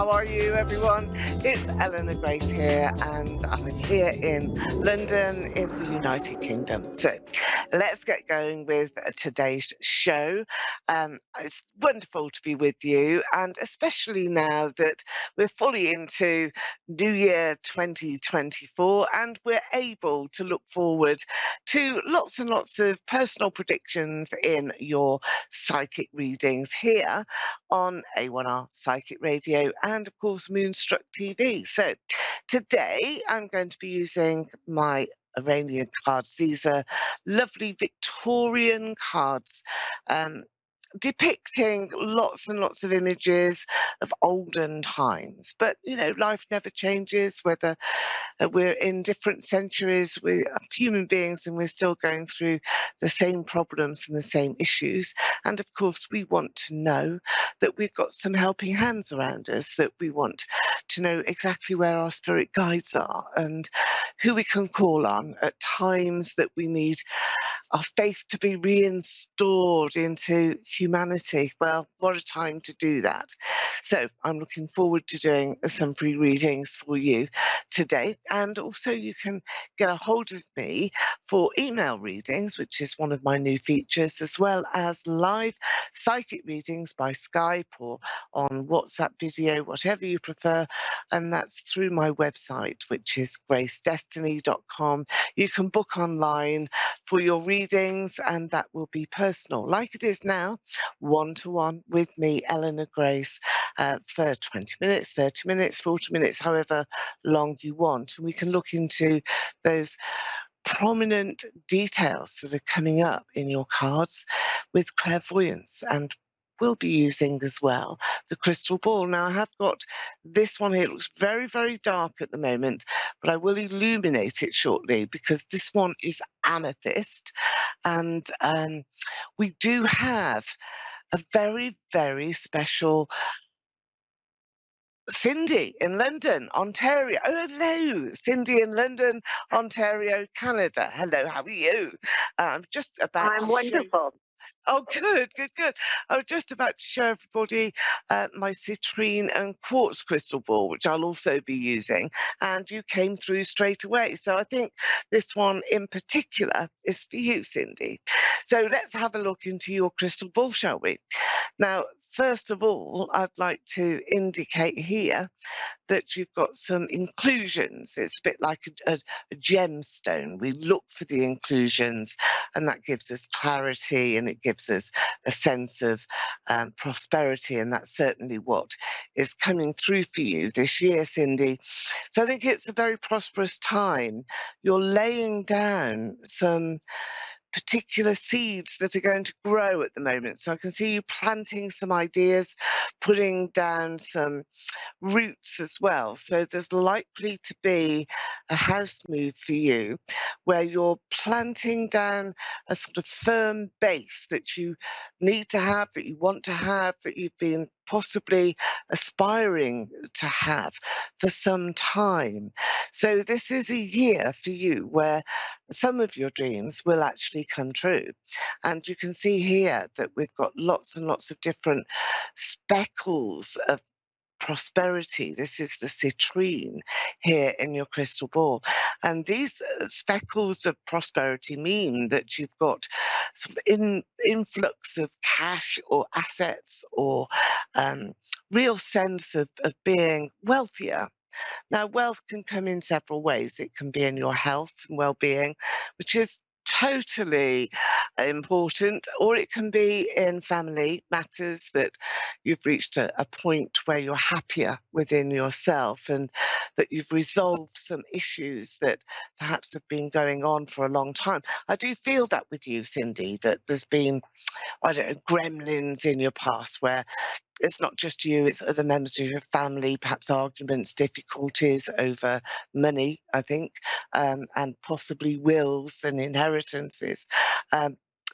How are you, everyone? It's Eleanor Grace here, and I'm here in London, in the United Kingdom. So let's get going with today's show. It's wonderful to be with you, and especially now that we're fully into New Year 2024, and we're able to look forward to lots and lots of personal predictions in your psychic readings here on A1R Psychic Radio and, of course, Moonstruck TV. So today I'm going to be using my Iranian cards. These are lovely Victorian cards. Um, Depicting lots and lots of images of olden times. But, life never changes, whether we're in different centuries, we're human beings and we're still going through the same problems and the same issues. And of course, we want to know that we've got some helping hands around us, that we want to know exactly where our spirit guides are and who we can call on at times that we need our faith to be reinstored into humanity. Well, what a time to do that. So I'm looking forward to doing some free readings for you today. And also you can get a hold of me for email readings, which is one of my new features, as well as live psychic readings by Skype or on WhatsApp video, whatever you prefer. And that's through my website, which is gracedestiny.com. You can book online for your readings, and that will be personal, like it is now, one-to-one with me, Eleanor Grace, for 20 minutes, 30 minutes, 40 minutes, however long you want. And we can look into those prominent details that are coming up in your cards with clairvoyance, and we'll be using as well the crystal ball. Now, I have got this one here. It looks very, very dark at the moment, but I will illuminate it shortly because this one is amethyst. And we do have a very, very special Cindy in London, Ontario. Oh, hello, Cindy in London, Ontario, Canada. Hello, how are you? I'm just about I'm to show. wonderful. Oh, good, good, good. I was just about to show everybody my citrine and quartz crystal ball, which I'll also be using, and you came through straight away. So I think this one in particular is for you, Cindy. So let's have a look into your crystal ball, shall we? Now, first of all, I'd like to indicate here that you've got some inclusions. It's a bit like a gemstone. We look for the inclusions, and that gives us clarity and it gives us a sense of prosperity. And that's certainly what is coming through for you this year, Cindy. So I think it's a very prosperous time. You're laying down some particular seeds that are going to grow at the moment. So I can see you planting some ideas, putting down some roots as well. So there's likely to be a house move for you where you're planting down a sort of firm base that you need to have, that you want to have, that you've been possibly aspiring to have for some time. So this is a year for you where some of your dreams will actually come true. And you can see here that we've got lots and lots of different speckles of prosperity. This is the citrine here in your crystal ball. And these speckles of prosperity mean that you've got sort of influx of cash or assets or real sense of being wealthier. Now, wealth can come in several ways. It can be in your health and well-being, which is totally important, or it can be in family matters that you've reached a point where you're happier within yourself and that you've resolved some issues that perhaps have been going on for a long time. I do feel that with you, Cindy, that there's been, I don't know, gremlins in your past where it's not just you, it's other members of your family, perhaps arguments, difficulties over money, I think, and possibly wills and inheritances.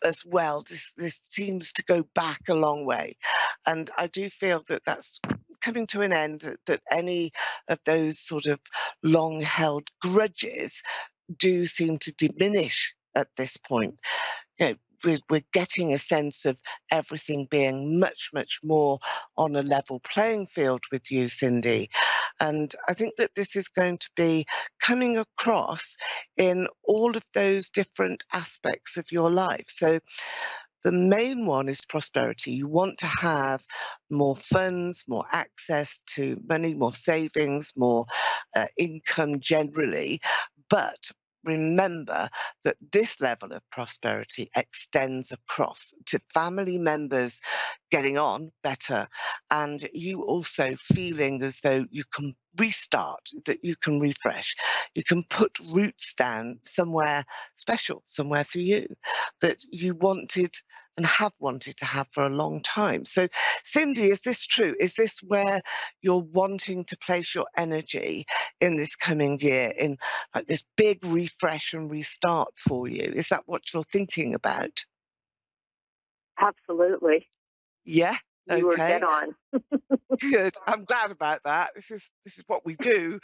As well, this seems to go back a long way. And I do feel that that's coming to an end, that any of those sort of long held grudges do seem to diminish at this point. we're getting a sense of everything being much, much more on a level playing field with you, Cindy. And I think that this is going to be coming across in all of those different aspects of your life. So the main one is prosperity. You want to have more funds, more access to money, more savings, more income generally. But remember that this level of prosperity extends across to family members getting on better, and you also feeling as though you can restart, that you can refresh, you can put roots down somewhere special, somewhere for you that you wanted and have wanted to have for a long time. So, Cindy, is this true? Is this where you're wanting to place your energy in this coming year, in like this big refresh and restart for you? Is that what you're thinking about? Absolutely. Yeah. You were dead Okay. on. Good. I'm glad about that. This is what we do.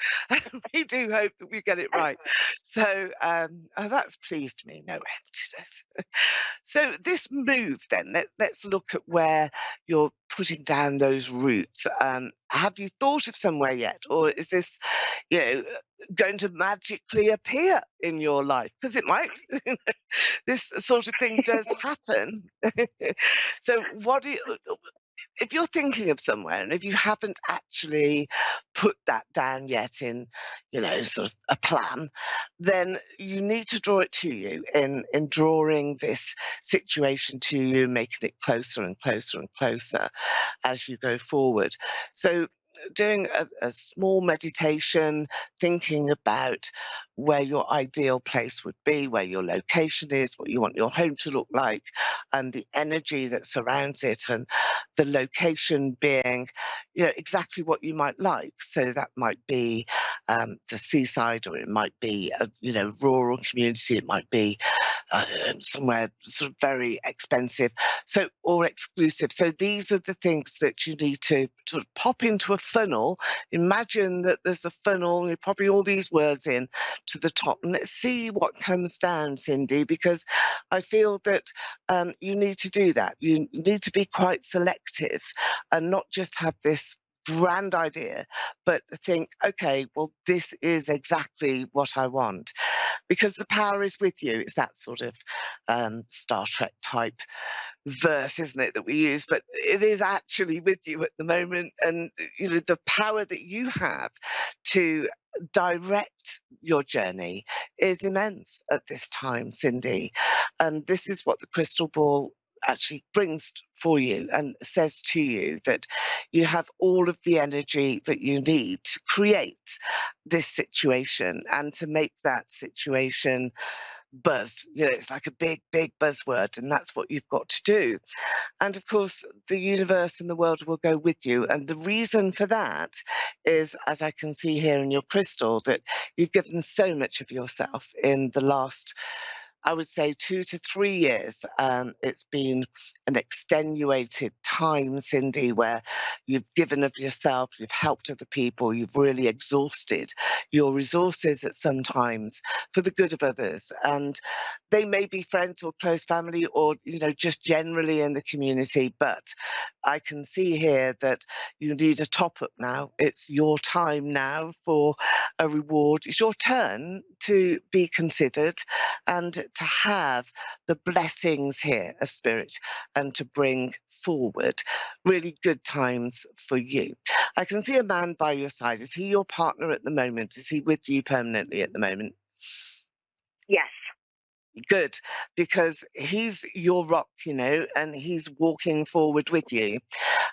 We do hope that we get it right. So oh, that's pleased me. No emptiness. So this move, then, let's look at where you're putting down those roots. Have you thought of somewhere yet, or is this, going to magically appear in your life? Because it might. This sort of thing does happen. So, if you're thinking of somewhere and if you haven't actually put that down yet in, sort of a plan, then you need to draw it to you in drawing this situation to you, making it closer and closer and closer as you go forward. So, doing a small meditation, thinking about where your ideal place would be, where your location is, what you want your home to look like, and the energy that surrounds it, and the location being, exactly what you might like. So that might be the seaside, or it might be a rural community. It might be somewhere sort of very expensive, so or exclusive. So these are the things that you need to sort of pop into a funnel. Imagine that there's a funnel, and you're popping all these words in to the top, and let's see what comes down, Cindy, because I feel that you need to do that. You need to be quite selective and not just have this grand idea, but think, okay, well, this is exactly what I want, because the power is with you. It's that sort of Star Trek type verse, isn't it, that we use? But it is actually with you at the moment, and the power that you have to direct your journey is immense at this time, Cindy. And this is what the crystal ball actually brings for you and says to you, that you have all of the energy that you need to create this situation and to make that situation buzz. It's like a big, big buzzword, and that's what you've got to do. And of course, the universe and the world will go with you. And the reason for that is, as I can see here in your crystal, that you've given so much of yourself in the last, I would say, 2 to 3 years. It's been an extenuated time, Cindy, where you've given of yourself, you've helped other people, you've really exhausted your resources at some times for the good of others. And they may be friends or close family, or, just generally in the community. But I can see here that you need a top up now. It's your time now for a reward. It's your turn to be considered and to have the blessings here of spirit, and to bring forward really good times for you. I can see a man by your side. Is he your partner at the moment? Is he with you permanently at the moment? Yes. Good, because he's your rock, and he's walking forward with you.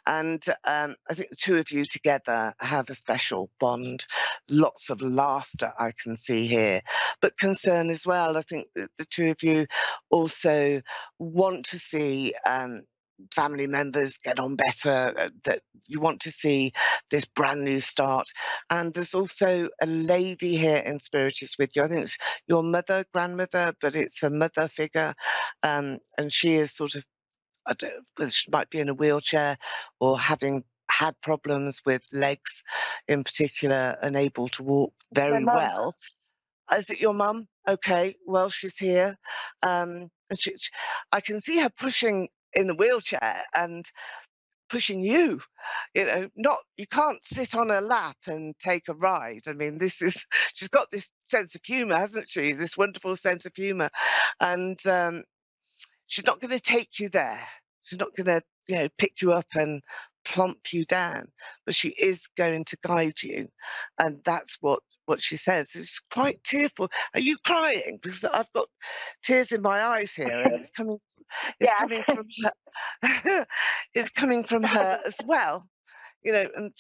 And I think the two of you together have a special bond. Lots of laughter I can see here, but concern as well. I think that the two of you also want to see family members get on better, that you want to see this brand new start. And there's also a lady here in spirit is with you. I think it's your mother, grandmother, but it's a mother figure. And she is sort of, I don't, well, she might be in a wheelchair, or having had problems with legs in particular, unable to walk My very mom. well. Is it your mum? Okay, well, she's here. And I can see her pushing in the wheelchair and pushing you, not you can't sit on her lap and take a ride. I mean, this is she's got this sense of humor, hasn't she? This wonderful sense of humor. And she's not going to take you there. She's not going to, pick you up and plump you down, but she is going to guide you, and that's what she says. It's quite tearful. Are you crying? Because I've got tears in my eyes here, and it's Yes. coming from her. It's coming from her as well, and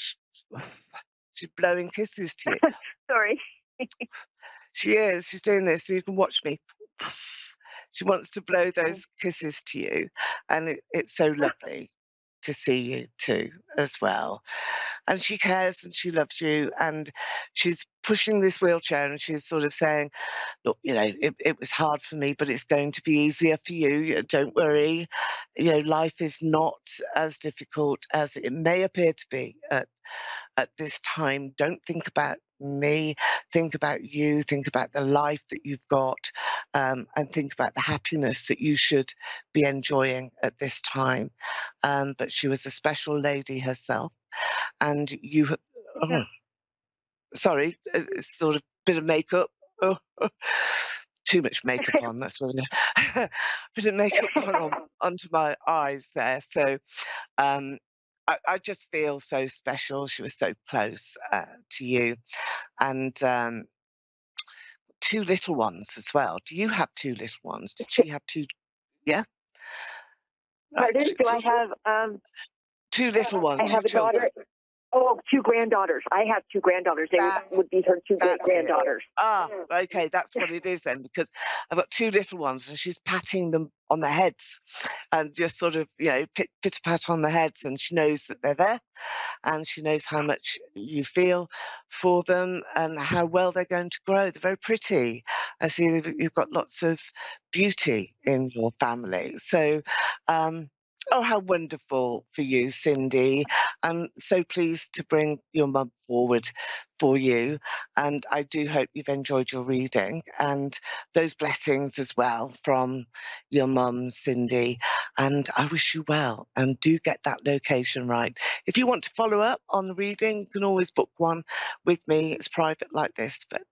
she's blowing kisses to you. Sorry. She is. She's doing this, so you can watch me. She wants to blow those kisses to you, and it's so lovely to see you too, as well. And she cares and she loves you, and she's pushing this wheelchair and she's sort of saying, "Look, it was hard for me, but it's going to be easier for you. Don't worry. Life is not as difficult as it may appear to be at this time. Don't think about me, think about you, think about the life that you've got, and think about the happiness that you should be enjoying at this time." But she was a special lady herself, and oh, sorry, sort of bit of makeup. Oh, too much makeup on. That's what bit of makeup gone on onto my eyes there. So um, I just feel so special. She was so close to you, and two little ones as well. Do you have two little ones? Did she have two? Yeah, right. Pardon? Do I have Two little ones, I two have a children. daughter. Oh, two granddaughters. I have two granddaughters. They That's would be her two great that's it. granddaughters. Ah, okay, that's what it is then, because I've got two little ones, and she's patting them on their heads, and just sort of, pitter pat on the heads, and she knows that they're there, and she knows how much you feel for them and how well they're going to grow. They're very pretty. I see that you've got lots of beauty in your family. So, oh, how wonderful for you, Cindy. I'm so pleased to bring your mum forward for you. And I do hope you've enjoyed your reading and those blessings as well from your mum, Cindy. And I wish you well, and do get that location right. If you want to follow up on the reading, you can always book one with me. It's private like this, but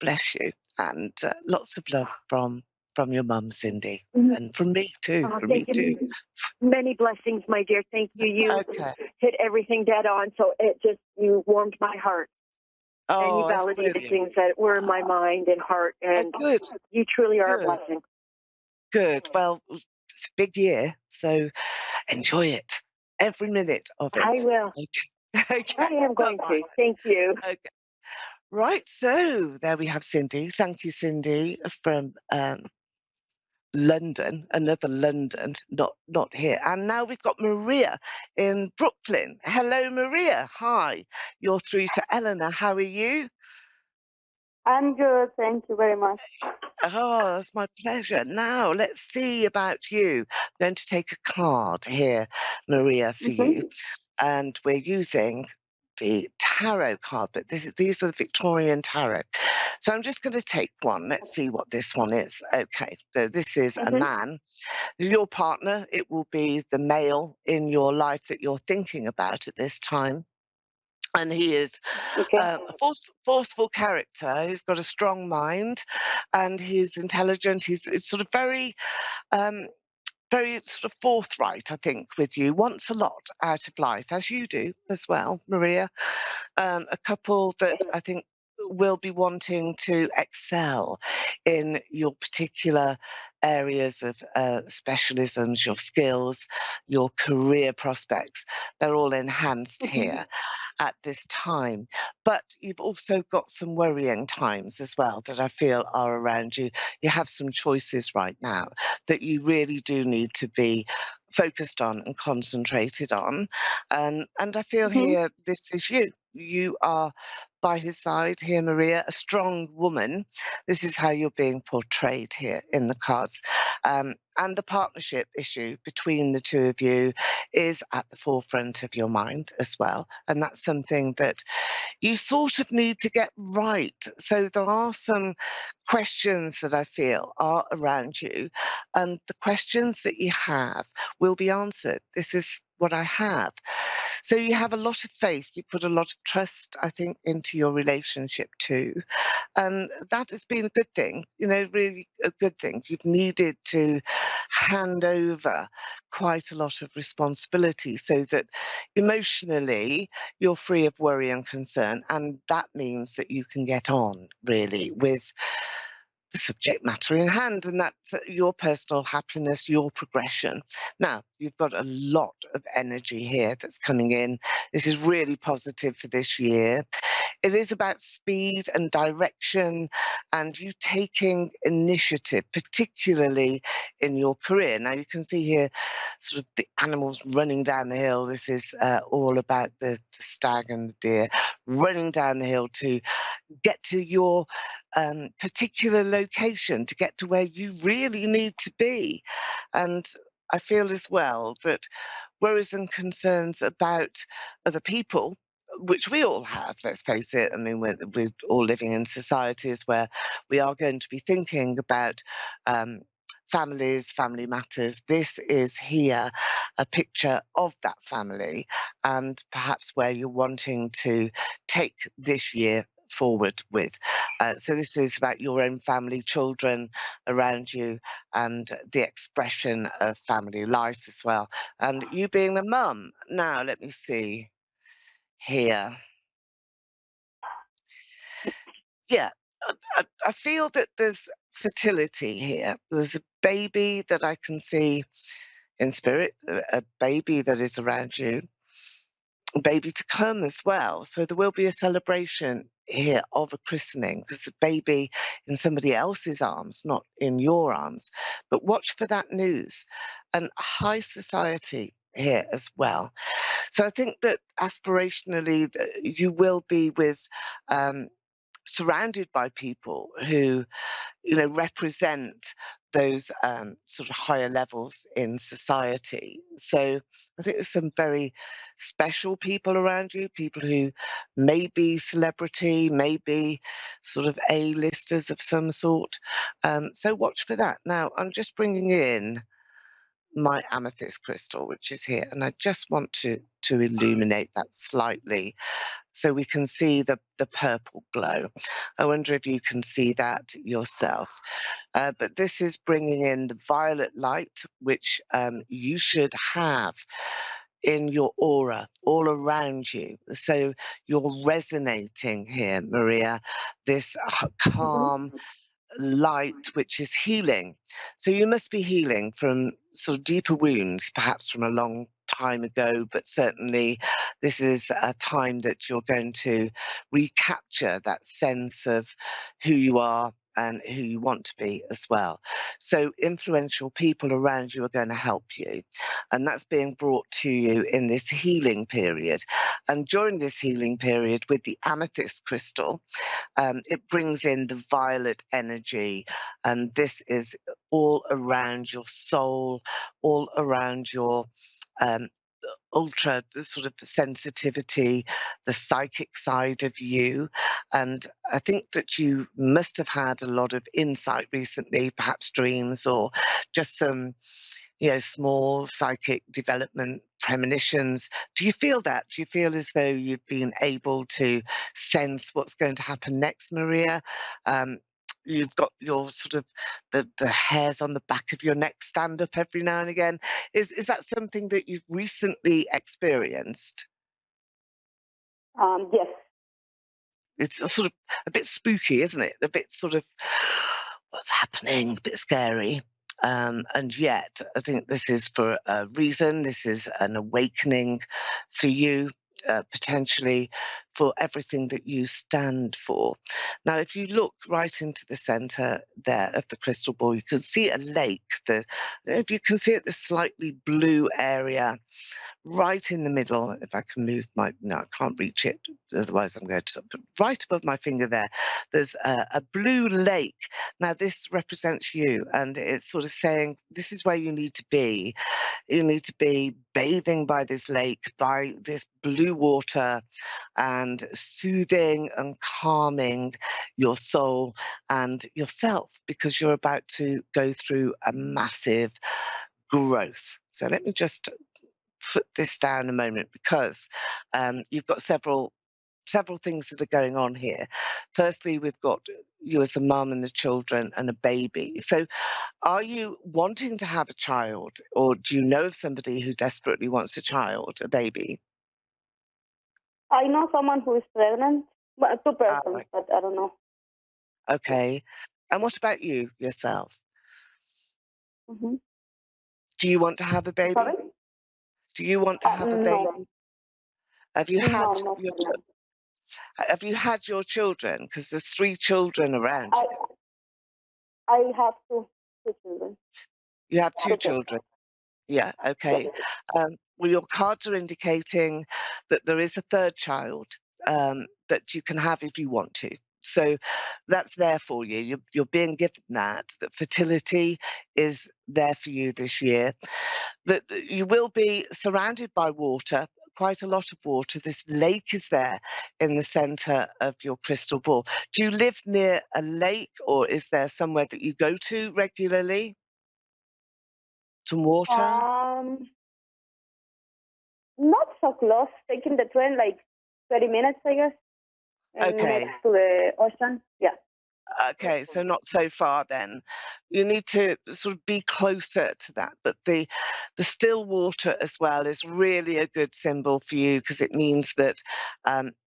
bless you, and lots of love from your mum, Cindy, Mhm. and from me too. Oh, From me thank too. you. Many blessings, my dear. Thank you. You Okay. hit everything dead on. So you warmed my heart and you Oh, that's validated brilliant. things that were in my mind and heart. Oh, And good, you truly are a good, blessing. good. Well, it's a big year, so enjoy it, every minute of I it. will. Okay. I Okay. am All going right. to. Thank you. Okay. Right. So there we have Cindy. Thank you, Cindy, from London, another London, not here. And now we've got Maria in Brooklyn. Hello, Maria. Hi. You're through to Eleanor. How are you? I'm good, thank you very much. Oh, it's my pleasure. Now let's see about you. I'm going to take a card here, Maria, for you. Hmm. And we're using the tarot card, but these are the Victorian tarot. So I'm just going to take one. Let's see what this one is. Okay, so this is a Hmm. man. Your partner, it will be the male in your life that you're thinking about at this time. And he is Okay. a forceful character. He's got a strong mind, and he's intelligent. He's it's sort of um, very sort of forthright, I think, with you. Wants a lot out of life, as you do as well, Maria. A couple that I think will be wanting to excel in your particular areas of specialisms, your skills, your career prospects. They're all enhanced Hmm. here at this time. But you've also got some worrying times as well that I feel are around you. You have some choices right now that you really do need to be focused on and concentrated on. And I feel Hmm. here this is you. You are by his side here, Maria, a strong woman. This is how you're being portrayed here in the cards. And the partnership issue between the two of you is at the forefront of your mind as well. And that's something that you sort of need to get right. So there are some questions that I feel are around you, and the questions that you have will be answered. This is what I have. So you have a lot of faith, you put a lot of trust, I think, into your relationship too. And that has been a good thing, really a good thing. You've needed to hand over quite a lot of responsibility so that emotionally you're free of worry and concern. And that means that you can get on really with the subject matter in hand, and that's your personal happiness, your progression. Now, you've got a lot of energy here that's coming in. This is really positive for this year. It is about speed and direction and you taking initiative, particularly in your career. Now, you can see here sort of the animals running down the hill. This is all about the stag and the deer running down the hill to get to your particular location, to get to where you really need to be. And I feel as well that worries and concerns about other people, which we all have, let's face it. I mean, we're all living in societies where we are going to be thinking about um, families, family matters. This is here a picture of that family and perhaps where you're wanting to take this year forward with. So this is about your own family, children around you, and the expression of family life as well. And you being a mum. Now, let me see here. Yeah, I feel that there's fertility here. There's a baby that I can see in spirit, a baby that is around you, a baby to come as well. So there will be a celebration here of a christening because the baby in somebody else's arms, not in your arms. But watch for that news and high society here as well. So I think that aspirationally, you will be with surrounded by people who represent those sort of higher levels in society. So I think there's some very special people around you, people who may be celebrity, maybe sort of A-listers of some sort. So watch for that. Now, I'm just bringing in my amethyst crystal, which is here, and I just want to illuminate that slightly so we can see the purple glow. I wonder if you can see that yourself. But this is bringing in the violet light, which you should have in your aura, all around you. So you're resonating here, Maria, this Mhm. calm, light, which is healing. So you must be healing from sort of deeper wounds, perhaps from a long time ago, but certainly this is a time that you're going to recapture that sense of who you are and who you want to be as well. So influential people around you are going to help you. And that's being brought to you in this healing period. And during this healing period with the amethyst crystal, it brings in the violet energy, and this is all around your soul, all around your um, ultra sort of sensitivity, the psychic side of you. And I think that you must have had a lot of insight recently, perhaps dreams or just some small psychic development premonitions. Do you feel that? Do you feel as though you've been able to sense what's going to happen next, Maria? Um, you've got your sort of the hairs on the back of your neck stand up every now and again. Is that something that you've recently experienced? Yes. It's a sort of a bit spooky, isn't it? A bit sort of what's happening, a bit scary. And yet, I think this is for a reason. This is an awakening for you, potentially for everything that you stand for. Now, if you look right into the center there of the crystal ball, you can see a lake. If you can see it, the slightly blue area right in the middle. If I can move my, no, I can't reach it. Otherwise, I'm going to, but right above my finger there, there's a blue lake. Now, this represents you, and it's sort of saying this is where you need to be. You need to be bathing by this lake, by this blue water, and soothing and calming your soul and yourself, because you're about to go through a massive growth. So let me just put this down a moment, because you've got several things that are going on here. Firstly, we've got you as a mum and the children and a baby. So are you wanting to have a child, or do you know of somebody who desperately wants a child, a baby? I know someone who is pregnant, but two Ah, persons, right. but I don't know. Okay. And what about you yourself? Hmm. Do you want to have a Sorry? baby? Do you want to have a No, baby? Have you no, had not your for now. have you had your children? Because there's three children around I you. I have two children. You have two Two kids. children. Yeah, Yes. okay. Well, your cards are indicating that there is a third child that you can have if you want to. So that's there for you. You're being given that fertility is there for you this year, that you will be surrounded by water, quite a lot of water. This lake is there in the center of your crystal ball. Do you live near a lake, or is there somewhere that you go to regularly? Some water? Um, Not so close. Taking the train like 30 minutes, I guess, and next Okay. to the ocean. Yeah. Okay, so not so far then. You need to sort of be closer to that. But the still water as well is really a good symbol for you, because it means that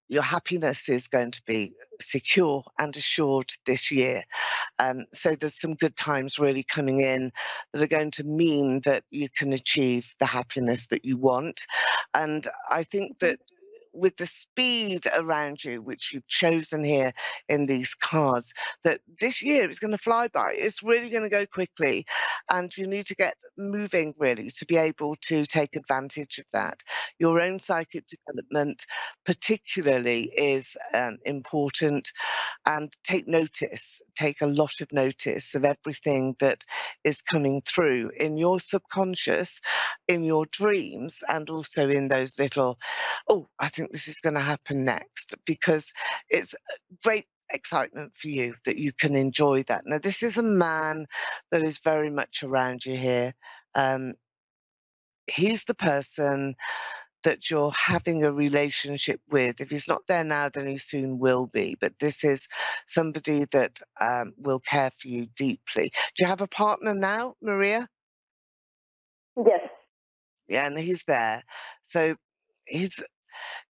your happiness is going to be secure and assured this year. So there's some good times really coming in that are going to mean that you can achieve the happiness that you want. And I think Mhm. that with the speed around you, which you've chosen here in these cards, that this year is going to fly by. It's really going to go quickly. And you need to get moving really to be able to take advantage of that. Your own psychic development, particularly, is important, and take a lot of notice of everything that is coming through in your subconscious, in your dreams, and also in those little, oh, I think this is going to happen next, because it's great excitement for you that you can enjoy that. Now, this is a man that is very much around you here. Um, he's the person that you're having a relationship with. If he's not there now, then he soon will be. But this is somebody that will care for you deeply. Do you have a partner now, Maria? Yes. Yeah, and he's there. So he's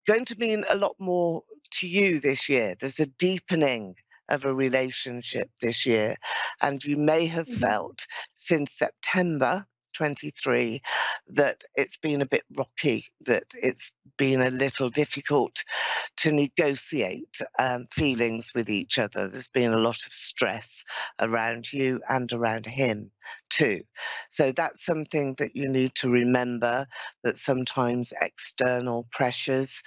going to mean a lot more to you this year. There's a deepening of a relationship this year. And you may have Hmm. felt since September 23 that it's been a bit rocky, that it's been a little difficult to negotiate feelings with each other. There's been a lot of stress around you and around him too. So that's something that you need to remember, that sometimes external pressures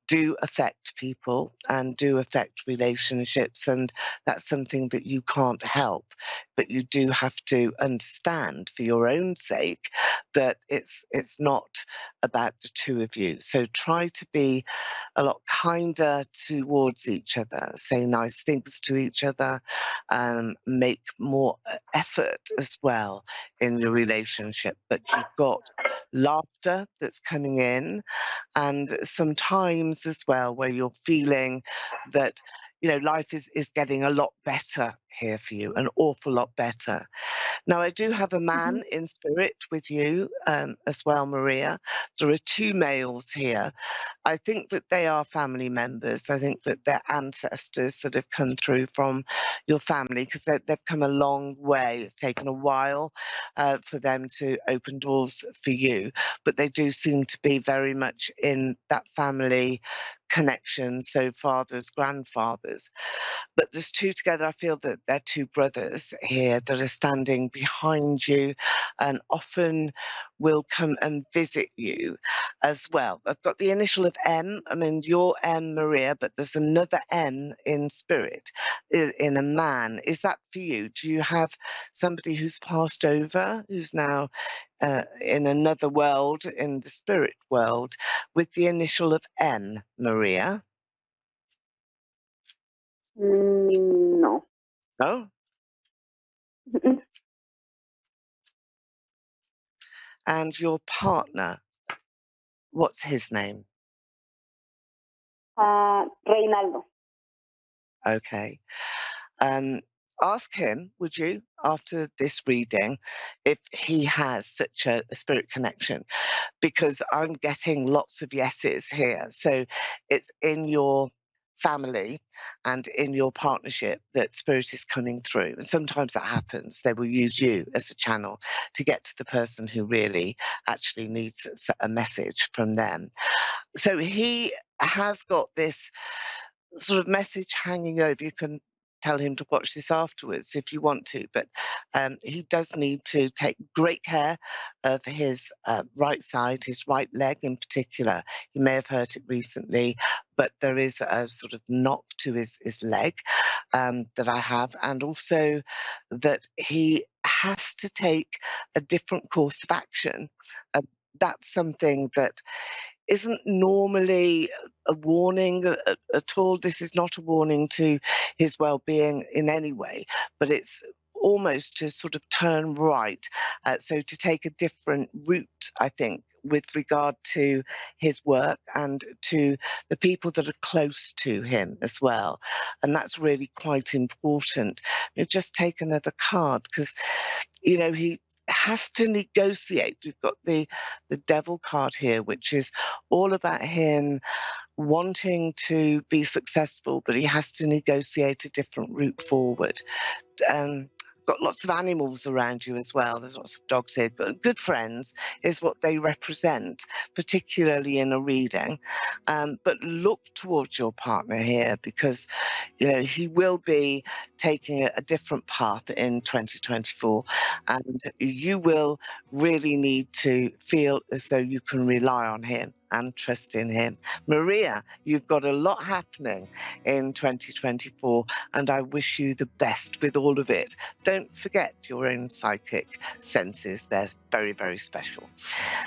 do affect people and do affect relationships, and that's something that you can't help, but you do have to understand for your own sake that it's not about the two of you. So try to be a lot kinder towards each other, say nice things to each other, make more effort as well in your relationship. But you've got laughter that's coming in, and sometimes as well where you're feeling that life is getting a lot better here for you, an awful lot better. Now, I do have a Hmm. man in spirit with you as well, Maria. There are two males here. I think that they are family members. I think that they're ancestors that have come through from your family because they've come a long way. It's taken a while for them to open doors for you, but they do seem to be very much in that family connection. So fathers, grandfathers. But there's two together. I feel that they're two brothers here that are standing behind you and often will come and visit you as well. I've got the initial of M. I mean, you're M, Maria, but there's another M in spirit, in a man. Is that for you? Do you have somebody who's passed over, who's now in another world, in the spirit world, with the initial of M, Maria? No. Oh, Mm-mm. and your partner, what's his name? Reinaldo. Okay. Um, ask him, would you, after this reading, if he has such a spirit connection? Because I'm getting lots of yeses here. So it's in your family and in your partnership that spirit is coming through. And sometimes that happens. They will use you as a channel to get to the person who really actually needs a message from them. So he has got this sort of message hanging over. You can tell him to watch this afterwards if you want to, but he does need to take great care of his right side, his right leg in particular. You may have hurt it recently, but there is a sort of knock to his leg that I have, and also that he has to take a different course of action. Uh, that's something that isn't normally a warning at all. This is not a warning to his well-being in any way, but it's almost to sort of turn right. So to take a different route, I think, with regard to his work and to the people that are close to him as well. And that's really quite important. You just take another card because, he has to negotiate. We've got the devil card here, which is all about him wanting to be successful, but he has to negotiate a different route forward. Got lots of animals around you as well. There's lots of dogs here, but good friends is what they represent, particularly in a reading. But look towards your partner here because he will be taking a different path in 2024, and you will really need to feel as though you can rely on him and trust in him. Maria, you've got a lot happening in 2024, and I wish you the best with all of it. Don't forget your own psychic senses. They're very, very special.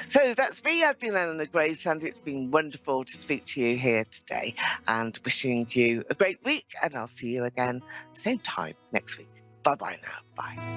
So that's me. I've been Eleanor Grace, and it's been wonderful to speak to you here today, and wishing you a great week, and I'll see you again same time next week. Bye-bye now. Bye.